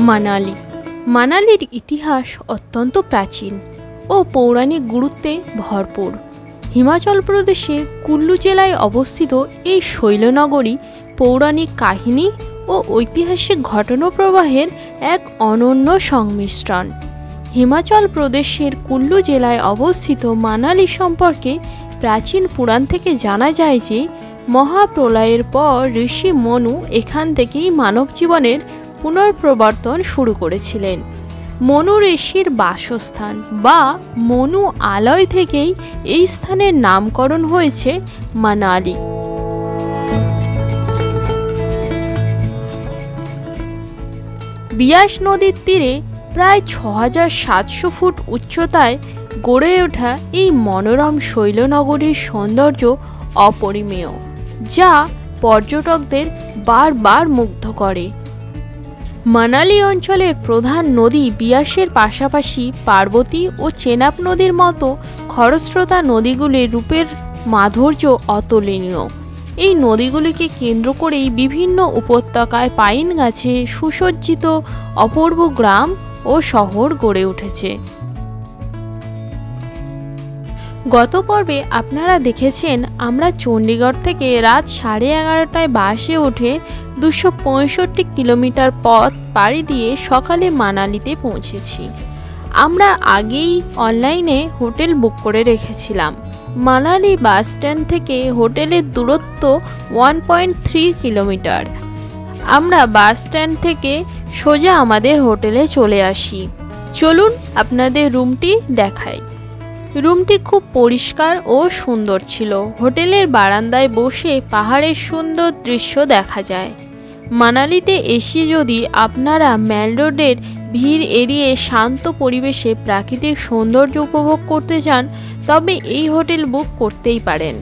মানালি। মানালির ইতিহাস অত্যন্ত প্রাচীন ও পৌরাণিক গুরুত্বে ভরপুর। হিমাচল প্রদেশের কুল্লু জেলায় অবস্থিত এই শৈলনগরী পৌরাণিক কাহিনী ও ঐতিহাসিক ঘটনাপ্রবাহের এক অনন্য সংমিশ্রণ। হিমাচল প্রদেশের কুল্লু জেলায় অবস্থিত মানালি সম্পর্কে প্রাচীন পুরাণ থেকে জানা যায় যে মহাপ্রলয়ের পর ঋষি মনু এখান থেকেই মানব জীবনের পুনর্প্রবর্তন শুরু করেছিলেন। মনু ঋষির বাসস্থান বা মনু আলয় থেকেই এই স্থানের নামকরণ হয়েছে মানালি। বিয়াস নদীর তীরে প্রায় ৬৭০০ ফুট উচ্চতায় গড়ে ওঠা এই মনোরম শৈলনগরীর সৌন্দর্য অপরিমেয়, যা পর্যটকদের বারবার মুগ্ধ করে। মানালি অঞ্চলের প্রধান নদী বিয়াসের পাশাপাশি পার্বতী ও চেনাব নদীর মতো খরস্রোতা নদীগুলির রূপের মাধুর্য অতুলনীয়। এই নদীগুলিকে কেন্দ্র করেই বিভিন্ন উপত্যকায় পাইন গাছে সুসজ্জিত অপূর্ব গ্রাম ও শহর গড়ে উঠেছে। গত পর্বে আপনারা দেখেছেন আমরা চণ্ডীগড় থেকে রাত 11:30টায় বাসে উঠে 265 কিলোমিটার পথ পাড়ি দিয়ে সকালে মানালিতে পৌঁছেছি। আমরা আগেই অনলাইনে হোটেল বুক করে রেখেছিলাম। মানালি বাস স্ট্যান্ড থেকে হোটেলের দূরত্ব 1.3 কিলোমিটার। আমরা বাস স্ট্যান্ড থেকে সোজা আমাদের হোটেলে চলে আসি। চলুন আপনাদের রুমটি দেখাই। রুমটি খুব পরিষ্কার ও সুন্দর ছিল। হোটেলের বারান্দায় বসে পাহাড়ের সুন্দর দৃশ্য দেখা যায়। মানালিতে এসে যদি আপনারা ম্যাল রোডের ভিড় এড়িয়ে শান্ত পরিবেশে প্রাকৃতিক সৌন্দর্য উপভোগ করতে চান তবে এই হোটেল বুক করতেই পারেন।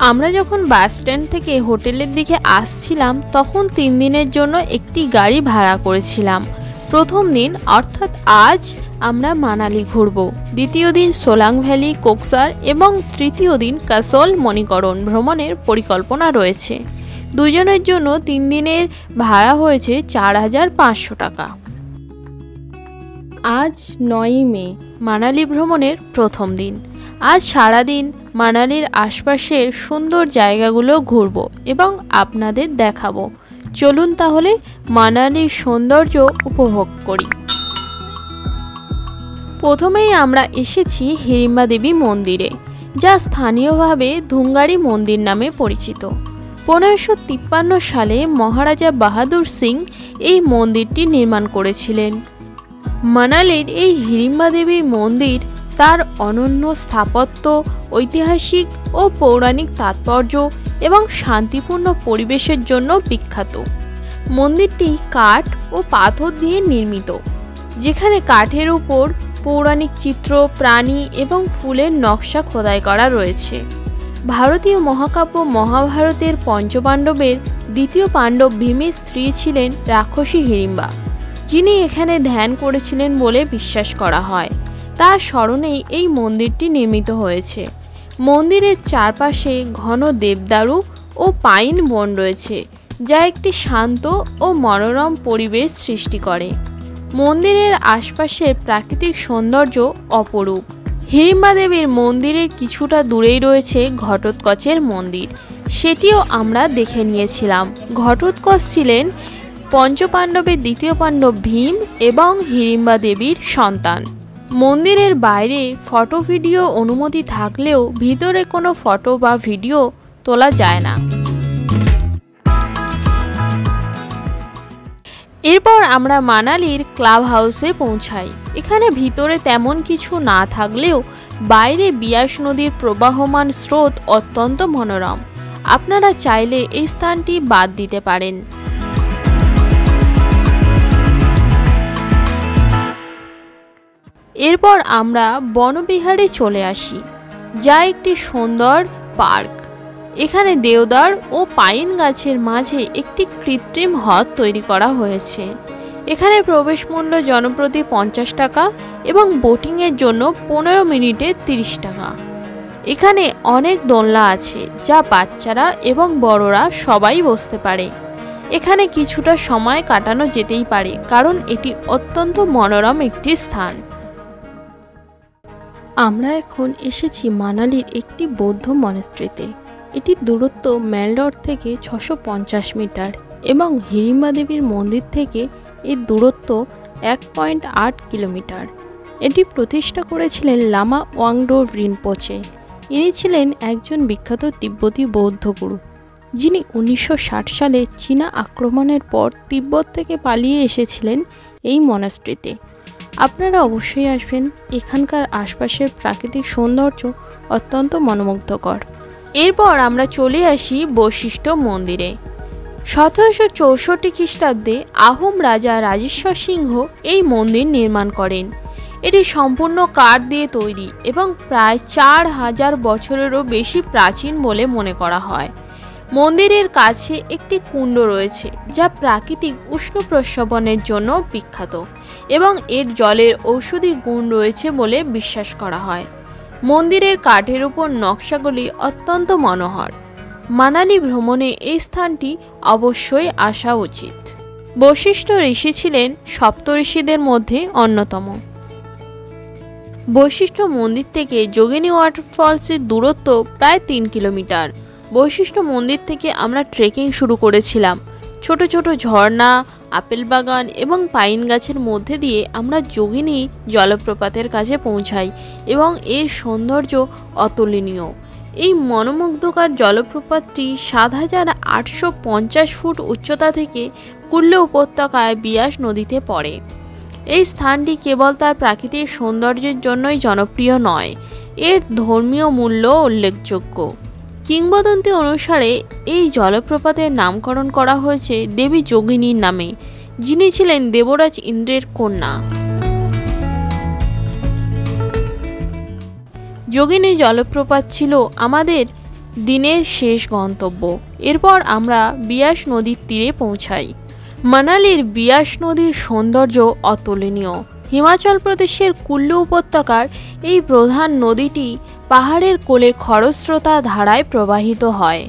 আমরা যখন বাস স্ট্যান্ড থেকে হোটেলের দিকে আসছিলাম তখন 3 দিনের জন্য একটি গাড়ি ভাড়া করেছিলাম। প্রথম দিন অর্থাৎ আজ আমরা মানালি ঘুরব, দ্বিতীয় দিন সোলাং ভ্যালি, কোকসার এবং তৃতীয় দিন কাসল মণিকরণ ভ্রমণের পরিকল্পনা রয়েছে। দুজনের জন্য 3 দিনের ভাড়া হয়েছে 4500 টাকা। আজ 9ই মে, মানালি ভ্রমণের প্রথম দিন। আজ সারাদিন মানালির আশপাশের সুন্দর জায়গাগুলো ঘুরব এবং আপনাদের দেখাবো। চলুন তাহলে মানালির সৌন্দর্য উপভোগ করি। প্রথমেই আমরা এসেছি হিড়িম্বা দেবী মন্দিরে, যা স্থানীয়ভাবে ধুঙ্গারি মন্দির নামে পরিচিত। 1553 সালে মহারাজা বাহাদুর সিং এই মন্দিরটি নির্মাণ করেছিলেন। মানালির এই হিড়িম্বা দেবীর মন্দির তার অনন্য স্থাপত্য, ঐতিহাসিক ও পৌরাণিক তাৎপর্য এবং শান্তিপূর্ণ পরিবেশের জন্য বিখ্যাত। মন্দিরটি কাঠ ও পাথর দিয়ে নির্মিত, যেখানে কাঠের উপর পৌরাণিক চিত্র, প্রাণী এবং ফুলের নকশা খোদাই করা রয়েছে। ভারতীয় মহাকাব্য মহাভারতের পঞ্চপাণ্ডবের দ্বিতীয় পাণ্ডব ভীমের স্ত্রী ছিলেন রাক্ষসী হিড়িম্বা, যিনি এখানে ধ্যান করেছিলেন বলে বিশ্বাস করা হয়। তার স্মরণেই এই মন্দিরটি নির্মিত হয়েছে। মন্দিরের চারপাশে ঘন দেবদারু ও পাইন বন রয়েছে, যা একটি শান্ত ও মনোরম পরিবেশ সৃষ্টি করে। মন্দিরের আশপাশের প্রাকৃতিক সৌন্দর্য অপরূপ। হিড়িম্বা দেবীর মন্দিরের কিছুটা দূরেই রয়েছে ঘটোৎকচের মন্দির, সেটিও আমরা দেখে নিয়েছিলাম। ঘটোৎকচ ছিলেন পঞ্চপাণ্ডবের দ্বিতীয় পাণ্ডব ভীম এবং হিড়িম্বা দেবীর সন্তান। মন্দিরের বাইরে ফটো ভিডিও অনুমতি থাকলেও ভিতরে কোনো ফটো বা ভিডিও তোলা যায় না। এরপর আমরা মানালির ক্লাব হাউসে পৌঁছাই। এখানে ভিতরে তেমন কিছু না থাকলেও বাইরে বিয়াস নদীর প্রবাহমান স্রোত অত্যন্ত মনোরম। আপনারা চাইলে এই স্থানটি বাদ দিতে পারেন। এরপর আমরা বনবিহারে চলে আসি, যা একটি সুন্দর পার্ক। এখানে দেওদার ও পাইন গাছের মাঝে একটি কৃত্রিম হ্রদ তৈরি করা হয়েছে। এখানে প্রবেশ মূল্য জনপ্রতি 50 টাকা এবং বোটিংয়ের জন্য 15 মিনিটে 30 টাকা। এখানে অনেক দোলনা আছে, যা বাচ্চারা এবং বড়রা সবাই বসতে পারে। এখানে কিছুটা সময় কাটানো যেতেই পারে, কারণ এটি অত্যন্ত মনোরম একটি স্থান। আমরা এখন এসেছি মানালির একটি বৌদ্ধ মনাস্ট্রিতে। এটির দূরত্ব ম্যালডোর থেকে 650 মিটার এবং হিড়িম্বা দেবীর মন্দির থেকে এর দূরত্ব 1.8 কিলোমিটার। এটি প্রতিষ্ঠা করেছিলেন লামা ওয়াংডো রিনপোচে। ইনি ছিলেন একজন বিখ্যাত তিব্বতী বৌদ্ধ গুরু, যিনি 1960 সালে চীনা আক্রমণের পর তিব্বত থেকে পালিয়ে এসেছিলেন এই মনাস্ট্রিতে। আপনারা অবশ্যই আসবেন, এখানকার আশপাশের প্রাকৃতিক সৌন্দর্য অত্যন্ত মনোমুগ্ধকর। এরপর আমরা চলে আসি বশিষ্ঠ মন্দিরে। 1764 খ্রিস্টাব্দে আহোম রাজা রাজেশ্বর সিংহ এই মন্দির নির্মাণ করেন। এটি সম্পূর্ণ কাঠ দিয়ে তৈরি এবং প্রায় 4000 বছরেরও বেশি প্রাচীন বলে মনে করা হয়। মন্দিরের কাছে একটি কুণ্ড রয়েছে, যা প্রাকৃতিক উষ্ণ প্রস্রবণের জন্য বিখ্যাত এবং এর জলের ঔষধি গুণ রয়েছে বলে বিশ্বাস করা হয়। মন্দিরের কাঠের উপর নকশাগুলি অত্যন্ত মনোহর। মানালি ভ্রমণে এই স্থানটি অবশ্যই আসা উচিত। বশিষ্ঠ ঋষি ছিলেন সপ্তঋষিদের মধ্যে অন্যতম। বশিষ্ঠ মন্দির থেকে যোগিনী ওয়াটারফলসের দূরত্ব প্রায় 3 কিলোমিটার। বশিষ্ঠ মন্দির থেকে আমরা ট্রেকিং শুরু করেছিলাম। ছোট ছোট ঝর্ণা, আপেল বাগান এবং পাইন গাছের মধ্যে দিয়ে আমরা যোগিনী জলপ্রপাতের কাছে পৌঁছাই এবং এর সৌন্দর্য অতুলনীয়। এই মনোমুগ্ধকর জলপ্রপাতটি 7850 ফুট উচ্চতা থেকে কুল্লু উপত্যকায় বিয়াস নদীতে পড়ে। এই স্থানটি কেবল তার প্রাকৃতিক সৌন্দর্যের জন্যই জনপ্রিয় নয়, এর ধর্মীয় মূল্য উল্লেখযোগ্য। কিংবদন্তি অনুসারে এই জলপ্রপাতের নামকরণ করা হয়েছে দেবী যোগিনীর নামে, যিনি ছিলেন দেবরাজ ইন্দ্রের কন্যা। যোগিনী জলপ্রপাত ছিল আমাদের দিনের শেষ গন্তব্য। এরপর আমরা বিয়াস নদীর তীরে পৌঁছাই। মানালির বিয়াস নদীর সৌন্দর্য অতুলনীয়। হিমাচল প্রদেশের কুল্লু উপত্যকার এই প্রধান নদীটি পাহাড়ের কোলে খরস্রোতা ধারায় প্রবাহিত হয়।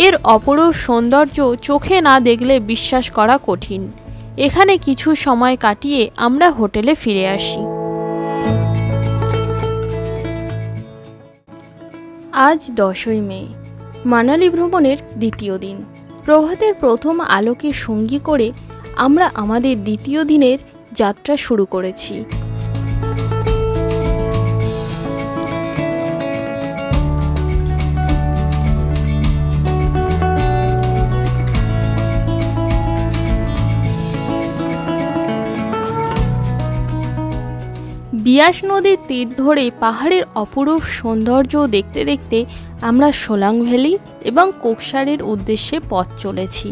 এর অপরূপ সৌন্দর্য চোখে না দেখলে বিশ্বাস করা কঠিন। এখানে কিছু সময় কাটিয়ে আমরা হোটেলে ফিরে আসি। আজ 10ই মে, মানালি ভ্রমণের দ্বিতীয় দিন। প্রভাতের প্রথম আলোকে সঙ্গী করে আমরা আমাদের দ্বিতীয় দিনের যাত্রা শুরু করেছি। বিয়াস নদীর তীর ধরে পাহাড়ের অপরূপ সৌন্দর্য দেখতে দেখতে আমরা সোলাং ভ্যালি এবং কোকসারের উদ্দেশ্যে পথ চলেছি।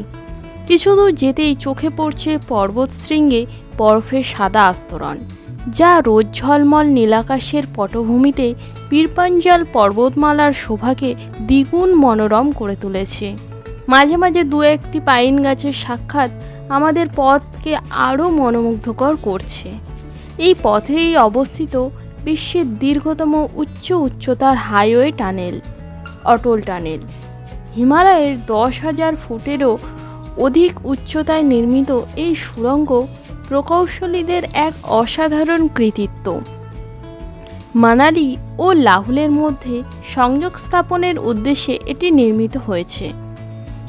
কিছু দূর যেতেই চোখে পড়ছে পর্বতশৃঙ্গে বরফের সাদা আস্তরণ, যা রোদ ঝলমল নীলাকাশের পটভূমিতে পীরপাঞ্জাল পর্বতমালার শোভাকে দ্বিগুণ মনোরম করে তুলেছে। মাঝে মাঝে দু একটি পাইন গাছের সাক্ষাৎ আমাদের পথকে আরও মনোমুগ্ধকর করছে। এই পথেই অবস্থিত বিশ্বের দীর্ঘতম উচ্চতার হাইওয়ে টানেল, অটল টানেল। হিমালয়ের 10,000 ফুটেরও অধিক উচ্চতায় নির্মিত এই সুড়ঙ্গ প্রকৌশলীদের এক অসাধারণ কৃতিত্ব। মানালি ও লাহুলের মধ্যে সংযোগ স্থাপনের উদ্দেশ্যে এটি নির্মিত হয়েছে।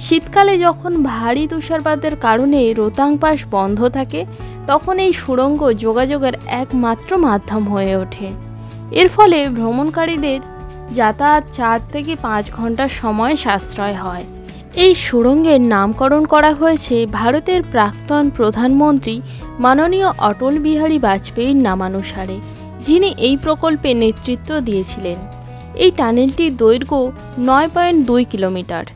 শীতকালে যখন ভারী তুষারপাতের কারণে রোতাং পাস বন্ধ থাকে, তখন এই সুড়ঙ্গ যোগাযোগের একমাত্র মাধ্যম হয়ে ওঠে। এর ফলে ভ্রমণকারীদের যাতায়াত 4 থেকে 5 ঘন্টা সময় সাশ্রয় হয়। এই সুড়ঙ্গের নামকরণ করা হয়েছে ভারতের প্রাক্তন প্রধানমন্ত্রী মাননীয় অটল বিহারী বাজপেয়ীর নামানুসারে, যিনি এই প্রকল্পে নেতৃত্ব দিয়েছিলেন। এই টানেলটির দৈর্ঘ্য 9.2 কিলোমিটার।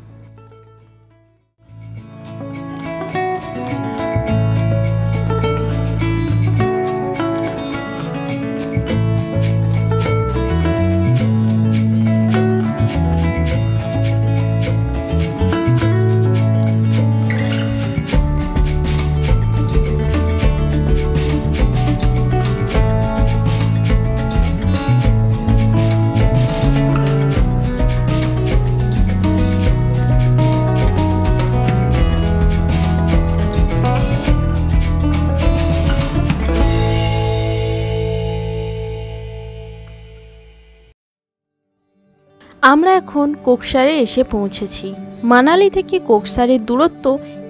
আমরা এখন কোকসারে এসে পৌঁছেছি। মানালি থেকে কোকসারের দূরত্ব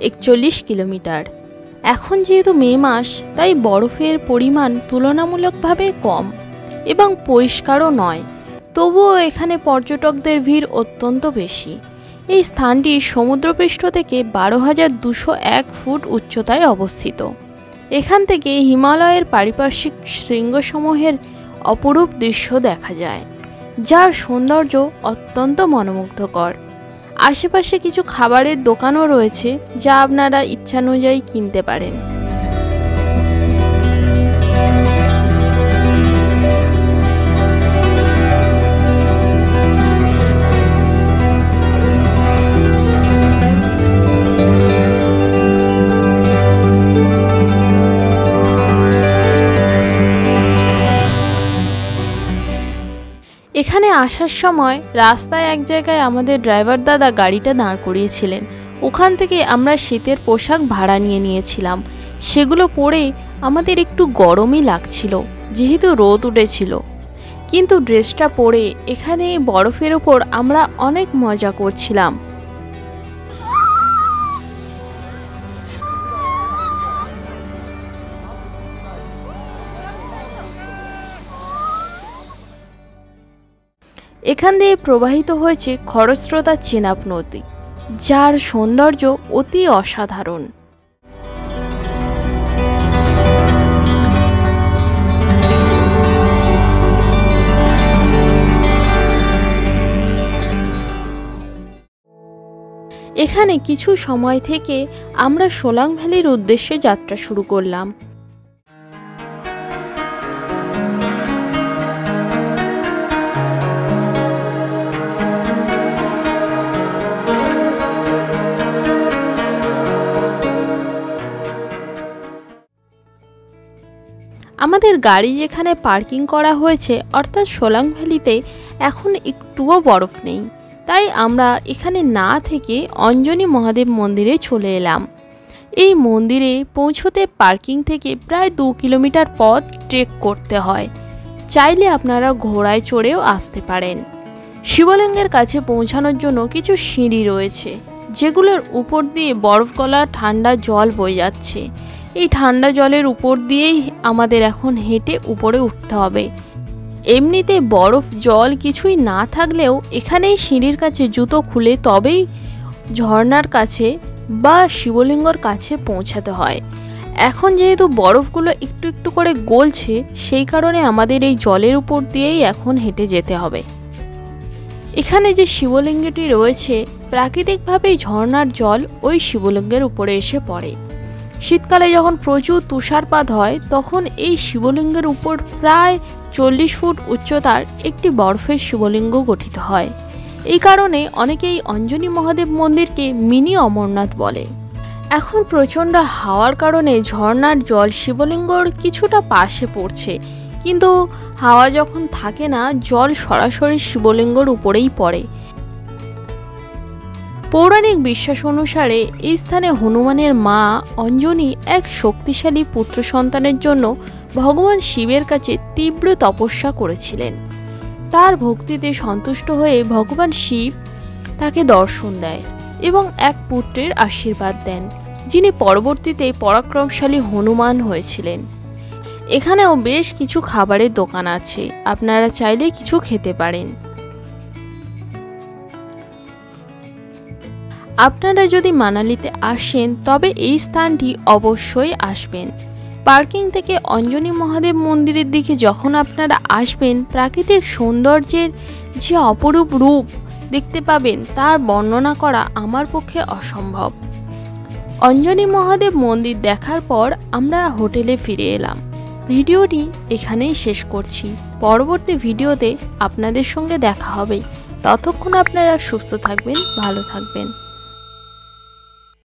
41 কিলোমিটার। এখন যেহেতু মে মাস, তাই বরফের পরিমাণ তুলনামূলকভাবে কম এবং পরিষ্কারও নয়। তবুও এখানে পর্যটকদের ভিড় অত্যন্ত বেশি। এই স্থানটি সমুদ্রপৃষ্ঠ থেকে 12,201 ফুট উচ্চতায় অবস্থিত। এখান থেকে হিমালয়ের পারিপার্শ্বিক শৃঙ্গসমূহের অপরূপ দৃশ্য দেখা যায়, যার সৌন্দর্য অত্যন্ত মনোমুগ্ধকর। আশেপাশে কিছু খাবারের দোকানও রয়েছে, যা আপনারা ইচ্ছানুযায়ী কিনতে পারেন। এখানে আসার সময় রাস্তায় এক জায়গায় আমাদের ড্রাইভার দাদা গাড়িটা দাঁড় করিয়েছিলেন। ওখান থেকে আমরা শীতের পোশাক ভাড়া নিয়েছিলাম। সেগুলো পরে আমাদের একটু গরমই লাগছিল, যেহেতু রোদ উঠেছিল। কিন্তু ড্রেসটা পরে এখানে বরফের ওপর আমরা অনেক মজা করছিলাম। এখান দিয়ে প্রবাহিত হয়েছে খরস্রোতা চেনাব নদী, যার সৌন্দর্য অতি অসাধারণ। এখানে কিছু সময় থেকে আমরা সোলাং ভ্যালির উদ্দেশ্যে যাত্রা শুরু করলাম। আমাদের গাড়ি যেখানে পার্কিং করা হয়েছে, অর্থাৎ সোলাং ভ্যালিতে, এখন একটুও বরফ নেই। তাই আমরা এখানে না থেকে অঞ্জনি মহাদেব মন্দিরে চলে এলাম। এই মন্দিরে পৌঁছতে পার্কিং থেকে প্রায় 2 কিলোমিটার পথ ট্রেক করতে হয়। চাইলে আপনারা ঘোড়ায় চড়েও আসতে পারেন। শিবলিঙ্গের কাছে পৌঁছানোর জন্য কিছু সিঁড়ি রয়েছে, যেগুলোর উপর দিয়ে বরফ গলা ঠান্ডা জল বয়ে যাচ্ছে। এই ঠান্ডা জলের উপর দিয়েই আমাদের এখন হেঁটে উপরে উঠতে হবে। এমনিতে বরফ জল কিছুই না থাকলেও এখানেই সিঁড়ির কাছে জুতো খুলে তবেই ঝর্ণার কাছে বা শিবলিঙ্গর কাছে পৌঁছাতে হয়। এখন যেহেতু বরফগুলো একটু একটু করে গলছে, সেই কারণে আমাদের এই জলের উপর দিয়েই এখন হেঁটে যেতে হবে। এখানে যে শিবলিঙ্গটি রয়েছে, প্রাকৃতিকভাবেই ঝর্ণার জল ওই শিবলিঙ্গের উপরে এসে পড়ে। শীতকালে যখন প্রচুর তুষারপাত হয়, তখন এই শিবলিঙ্গের উপর প্রায় 40 ফুট উচ্চতার একটি বরফের শিবলিঙ্গ গঠিত হয়। এই কারণে অনেকেই অঞ্জনি মহাদেব মন্দিরকে মিনি অমরনাথ বলে। এখন প্রচণ্ড হাওয়ার কারণে ঝর্ণার জল শিবলিঙ্গর কিছুটা পাশে পড়ছে, কিন্তু হাওয়া যখন থাকে না, জল সরাসরি শিবলিঙ্গর উপরেই পড়ে। পৌরাণিক বিশ্বাস অনুসারে এই স্থানে হনুমানের মা অঞ্জনি এক শক্তিশালী পুত্র সন্তানের জন্য ভগবান শিবের কাছে তীব্র তপস্যা করেছিলেন। তার ভক্তিতে সন্তুষ্ট হয়ে ভগবান শিব তাকে দর্শন দেয় এবং এক পুত্রের আশীর্বাদ দেন, যিনি পরবর্তীতে পরাক্রমশালী হনুমান হয়েছিলেন। এখানেও বেশ কিছু খাবারের দোকান আছে, আপনারা চাইলে কিছু খেতে পারেন। আপনারা যদি মানালিতে আসেন, তবে এই স্থানটি অবশ্যই আসবেন। পার্কিং থেকে অঞ্জনি মহাদেব মন্দিরের দিকে যখন আপনারা আসবেন, প্রাকৃতিক সৌন্দর্যের যে অপরূপ রূপ দেখতে পাবেন, তার বর্ণনা করা আমার পক্ষে অসম্ভব। অঞ্জনি মহাদেব মন্দির দেখার পর আমরা হোটেলে ফিরে এলাম। ভিডিওটি এখানেই শেষ করছি। পরবর্তী ভিডিওতে আপনাদের সঙ্গে দেখা হবে। ততক্ষণ আপনারা সুস্থ থাকবেন, ভালো থাকবেন।